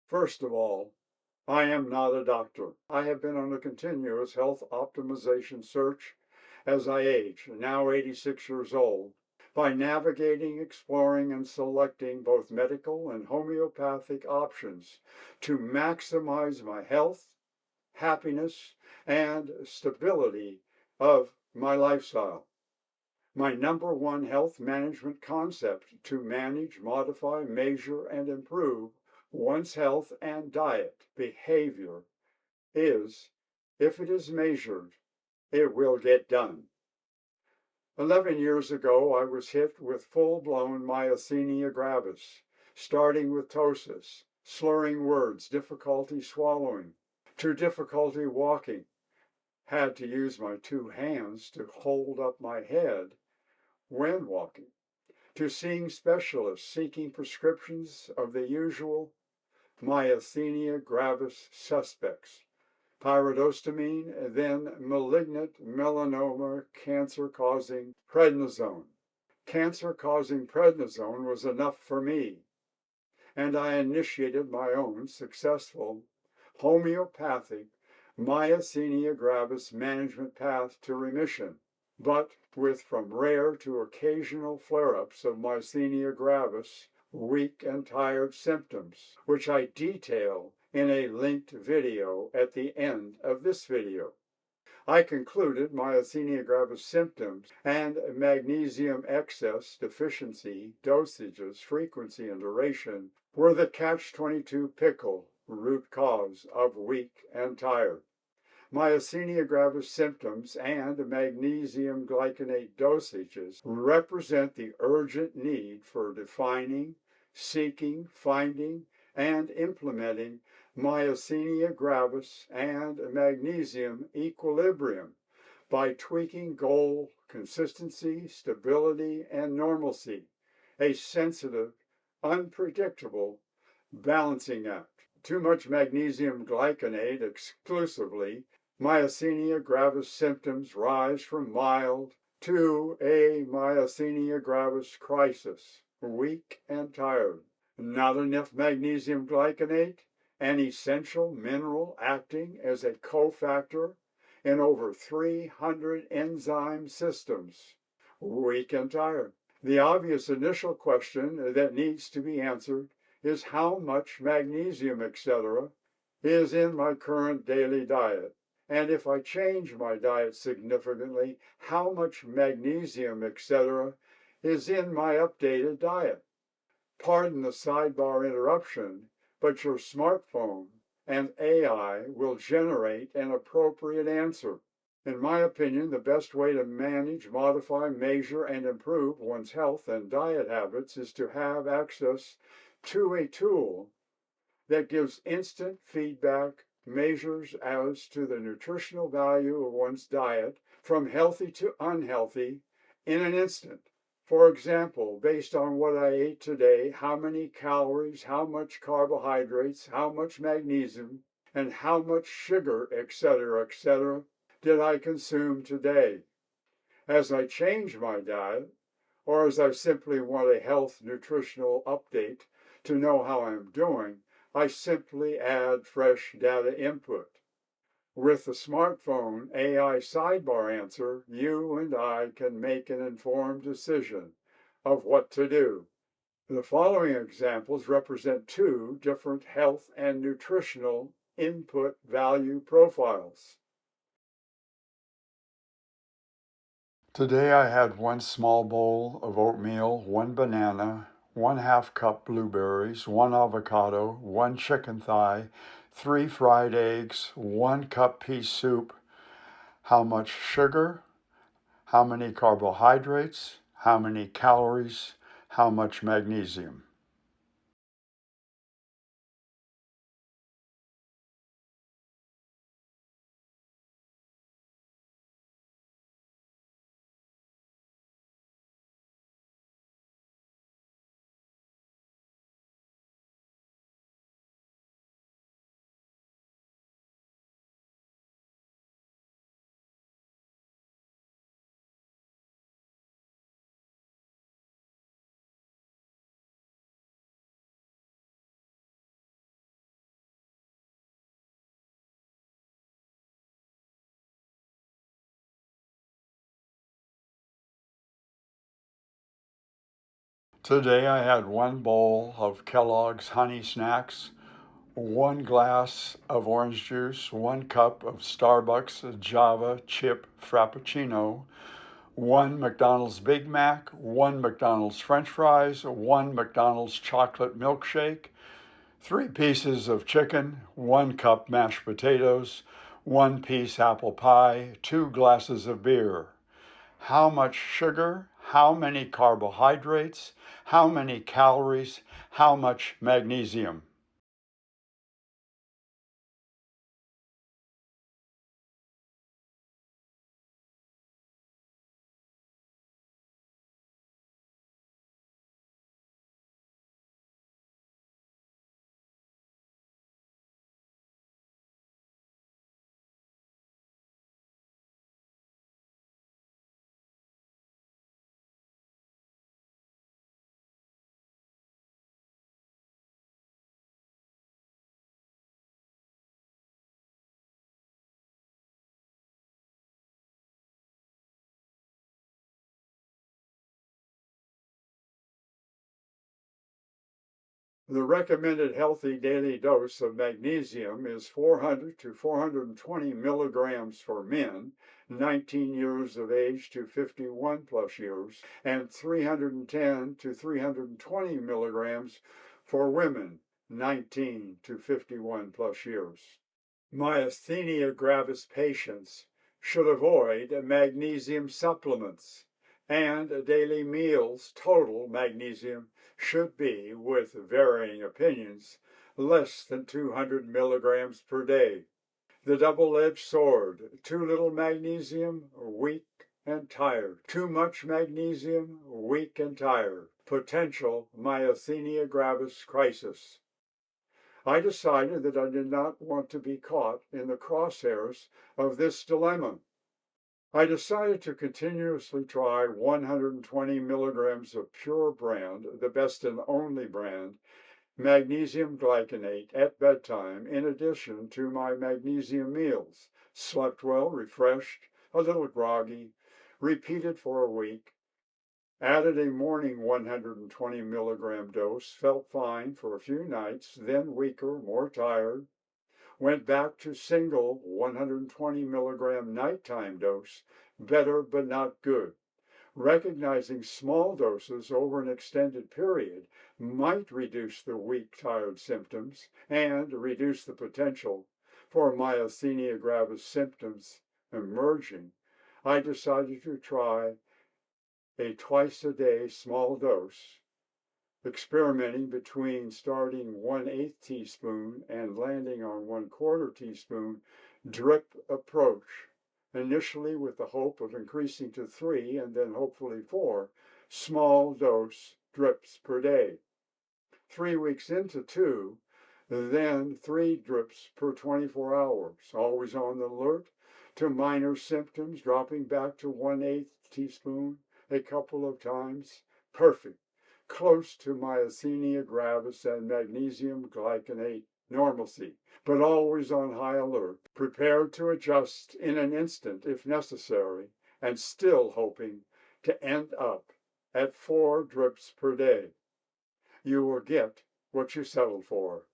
First of all, I am not a doctor. I have been on a continuous health optimization search as I age, now 86 years old, by navigating, exploring, and selecting both medical and homeopathic options to maximize my health, happiness, and stability of my lifestyle. My number one health management concept to manage, modify, measure, and improve one's health and diet behavior is, if it is measured, it will get done. 11 years ago, I was hit with full-blown myasthenia gravis, starting with ptosis, slurring words, difficulty swallowing, to difficulty walking. Had to use my two hands to hold up my head when walking, to seeing specialists seeking prescriptions of the usual Myasthenia gravis suspects, pyridostigmine, then malignant melanoma cancer-causing prednisone. Cancer-causing prednisone was enough for me, and I initiated my own successful homeopathic myasthenia gravis management path to remission, but with from rare to occasional flare-ups of myasthenia gravis, weak and tired symptoms, which I detail in a linked video at the end of this video. I concluded myasthenia gravis symptoms and magnesium excess deficiency, dosages, frequency, and duration were the catch-22 pickle root cause of weak and tired. Myasthenia gravis symptoms and magnesium glycinate dosages represent the urgent need for defining, seeking, finding, and implementing myasthenia gravis and magnesium equilibrium by tweaking goal consistency, stability, and normalcy, a sensitive, unpredictable balancing act. Too much magnesium glycinate exclusively, myasthenia gravis symptoms rise from mild to a myasthenia gravis crisis, weak and tired. Not enough magnesium glycinate, an essential mineral acting as a cofactor in over 300 enzyme systems, weak and tired. The obvious initial question that needs to be answered is how much magnesium, etc., is in my current daily diet. And if I change my diet significantly, how much magnesium, etc., is in my updated diet. Pardon the sidebar interruption, but your smartphone and AI will generate an appropriate answer. In my opinion, the best way to manage, modify, measure, and improve one's health and diet habits is to have access to a tool that gives instant feedback, measures as to the nutritional value of one's diet from healthy to unhealthy in an instant. For example, based on what I ate today, how many calories, how much carbohydrates, how much magnesium, and how much sugar, etc., did I consume today? As I change my diet, or as I simply want a health nutritional update to know how I'm doing, I simply add fresh data input. With the smartphone AI sidebar answer, you and I can make an informed decision of what to do. The following examples represent two different health and nutritional input value profiles. Today I had one small bowl of oatmeal, one banana, 1/2 cup blueberries, one avocado, one chicken thigh, 3 fried eggs, 1 cup pea soup. How much sugar? How many carbohydrates? How many calories? How much magnesium? Today I had 1 bowl of Kellogg's Honey Snacks, 1 glass of orange juice, 1 cup of Starbucks Java Chip Frappuccino, 1 McDonald's Big Mac, 1 McDonald's French fries, 1 McDonald's chocolate milkshake, 3 pieces of chicken, 1 cup mashed potatoes, 1 piece apple pie, 2 glasses of beer. How much sugar? How many carbohydrates? How many calories? How much magnesium? The recommended healthy daily dose of magnesium is 400 to 420 milligrams for men 19 years of age to 51 plus years, and 310 to 320 milligrams for women 19 to 51 plus years. Myasthenia gravis patients should avoid magnesium supplements, and daily meals total magnesium should be, with varying opinions, less than 200 milligrams per day. The double-edged sword: too little magnesium, weak and tired; too much magnesium, weak and tired. Potential myasthenia gravis crisis. I decided that I did not want to be caught in the crosshairs of this dilemma. I decided to continuously try 120 milligrams of pure brand, the best and only brand, magnesium glycinate at bedtime in addition to my magnesium meals. Slept well, refreshed, a little groggy, repeated for a week. Added a morning 120 milligram dose, felt fine for a few nights, then weaker, more tired. Went back to single 120 milligram nighttime dose, better but not good. Recognizing small doses over an extended period might reduce the weak, tired symptoms and reduce the potential for myasthenia gravis symptoms emerging, I decided to try a twice-a-day small dose, experimenting between starting 1/8 teaspoon and landing on 1/4 teaspoon drip approach, initially with the hope of increasing to 3 and then hopefully 4 small dose drips per day. 3 weeks into 2, then 3 drips per 24 hours, always on the alert to minor symptoms, dropping back to 1/8 teaspoon a couple of times. Perfect. Close to myasthenia gravis and magnesium glycinate normalcy, but always on high alert, prepared to adjust in an instant if necessary, and still hoping to end up at 4 drips per day. You will get what you settled for.